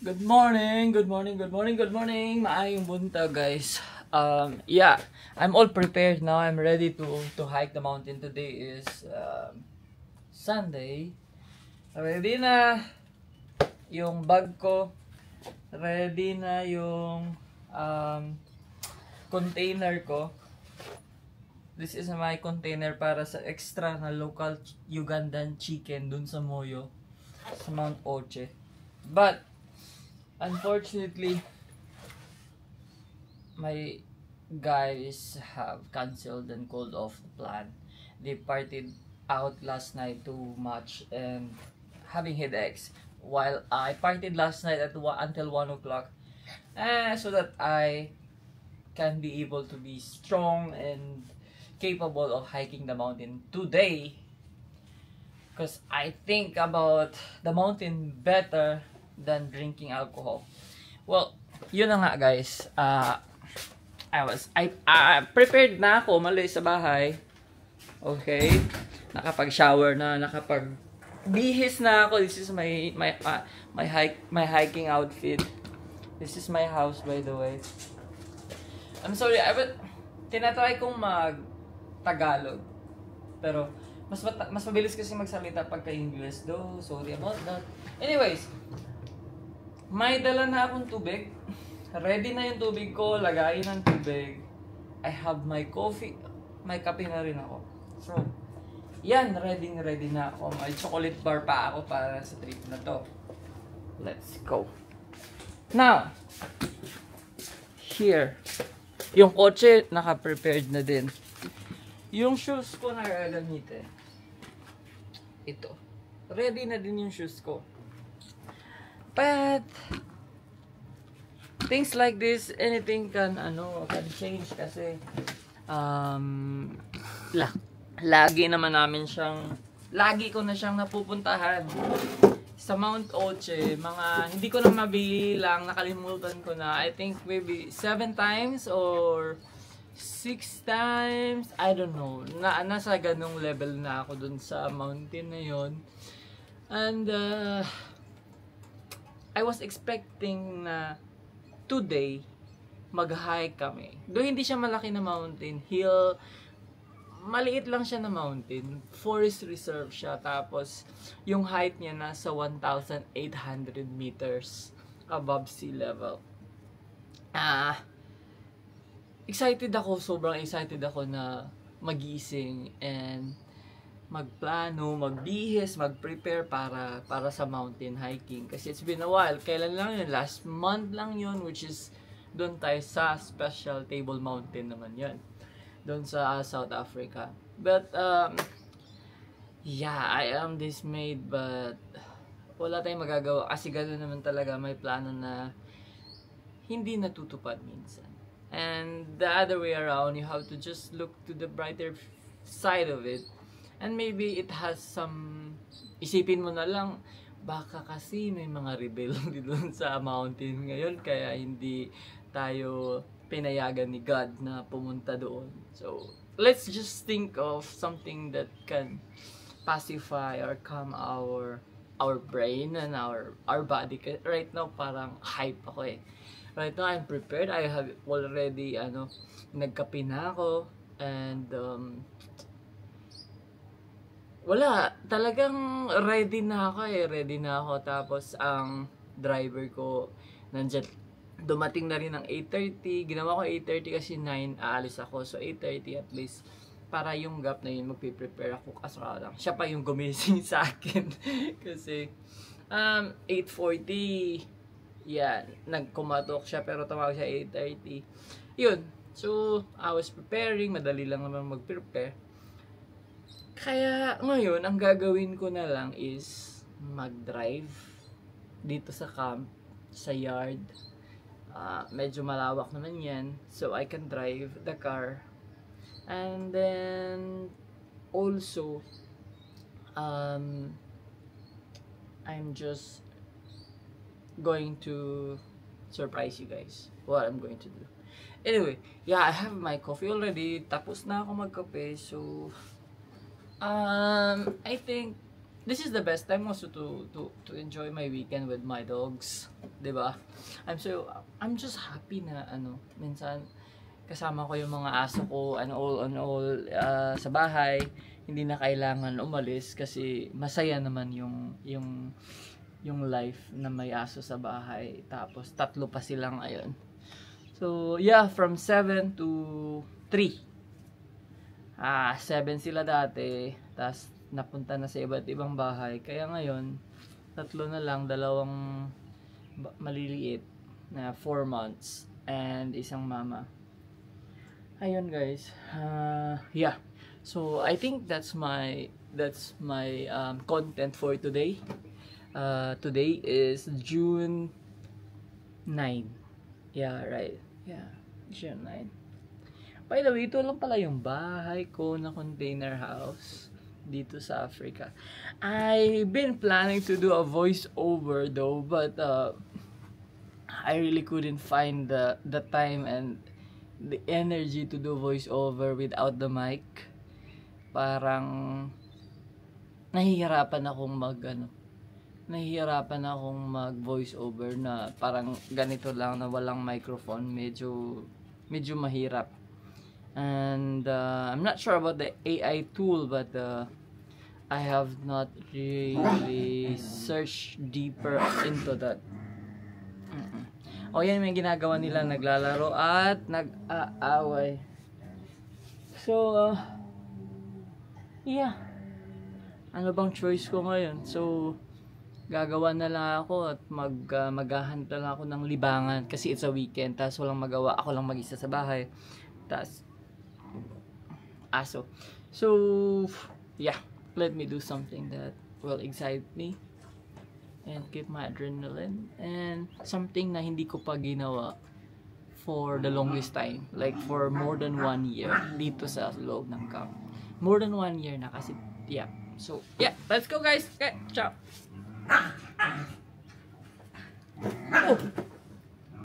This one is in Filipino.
Good morning, good morning, good morning, good morning. Maayong buntag, guys. Yeah, I'm all prepared now. I'm ready to hike the mountain. Today is Sunday. Ready na yung bag ko. Ready na yung container ko. This is my container para sa extra na local Ugandan chicken dun sa Moyo, sa Mount Oche. But unfortunately, my guys have canceled and called off the plan. They partied out last night too much and having headaches, while I partied last night until 1 o'clock, so that I can be able to be strong and capable of hiking the mountain today, because I think about the mountain better than drinking alcohol. Well, yun na nga, guys. I prepared na ako, umalis sa bahay. Okay? Nakapag-shower na, nakapag-bihis na ako. This is my hiking outfit. This is my house, by the way. I'm sorry, tinatry kong mag-Tagalog. Pero mas mabilis kasi magsalita pagka English, though. Sorry about that. Anyways, may dala na akong tubig. Ready na yung tubig ko. Lagayin ng tubig. I have my coffee. May kape na rin ako. So, yan. Ready na ako. May chocolate bar pa ako para sa trip na to. Let's go. Now, here. Yung kotse, naka-prepared na din. Yung shoes ko na gagamitin. Ito. Ready na din yung shoes ko. But things like this, anything can change kasi lagi ko na siyang napupuntahan sa Mount Oche. Hindi ko na mabilang, nakalimutan ko na. I think maybe 7 times or 6 times, I don't know. Nasa ganung level na ako dun sa mountain na yon. And I was expecting na today mag-hike kami. Though hindi siya malaki na mountain, hill, maliit lang siya na mountain. Forest reserve siya. Tapos yung height niya nasa 1,800 meters above sea level. Excited ako, sobrang excited ako na magising and magplano, magbihis, mag-prepare para sa mountain hiking. Kasi it's been a while. Kailan lang yun? Last month lang yun, which is doon tayo sa Special Table Mountain naman yun. Doon sa South Africa. But, yeah, I am dismayed, but wala tayong magagawa. Kasi gano'n naman talaga, may plano na hindi natutupad minsan. And the other way around, you have to just look to the brighter side of it. And maybe it has some, isipin mo na lang, baka kasi may mga rebel doon sa mountain ngayon, kaya hindi tayo pinayagan ni God na pumunta doon. So, let's just think of something that can pacify or calm our brain and our body. Right now, parang hype ako eh. Right now, I'm prepared. I have already, nagkape na ako. And, wala, talagang ready na ako Tapos ang driver ko nandiyan, dumating na rin ng 8:30. Ginawa ko 8:30 kasi 9 aalis ako. So 8:30 at least para yung gap na yun magpe-prepare ako. Kaso lang siya pa yung gumising sa akin. Kasi 8:40 yan, nagkumatok siya pero tumawag siya 8:30. Yun. So I was preparing, madali lang naman mag-prepare. Kaya ngayon, ang gagawin ko na lang is mag-drive dito sa camp, sa yard. Medyo malawak naman yan, so I can drive the car. And then, also, I'm just going to surprise you guys what I'm going to do. Anyway, yeah, I have my coffee already. Tapos na ako magkape, so I think this is the best time also to enjoy my weekend with my dogs, 'di ba? I'm just happy na minsan kasama ko yung mga aso ko and all sa bahay, hindi na kailangan umalis kasi masaya naman yung life na may aso sa bahay. Tapos 3 pa sila ngayon. So, yeah, from 7 to 3. 7 sila dati, tas napunta na sa iba't ibang bahay. Kaya ngayon, 3 na lang, 2 maliliit na 4 months and isang mama. Ayun guys. Yeah. So, I think that's my content for today. Today is June 9. Yeah, right. Yeah, June 9. By the way, ito lang pala yung bahay ko na container house dito sa Africa. I've been planning to do a voiceover though, but I really couldn't find the time and the energy to do voiceover without the mic. Parang nahihirapan akong mag voice over na parang ganito lang na walang microphone. Medyo mahirap. And I'm not sure about the AI tool, but I have not really searched deeper into that. O yan may ginagawa nila, naglalaro at nag-aaway. So yeah, ano bang choice ko ngayon? So gagawa na lang ako at maghahanda lang ako ng libangan kasi it's a weekend, tas walang magawa, ako lang mag-isa sa bahay, tas aso. So yeah, let me do something that will excite me and keep my adrenaline, and something na hindi ko pa ginawa for the longest time, like for more than 1 year dito sa loob ng camp. More than 1 year na kasi. Yeah, so yeah, let's go guys. Okay, ciao. Oh.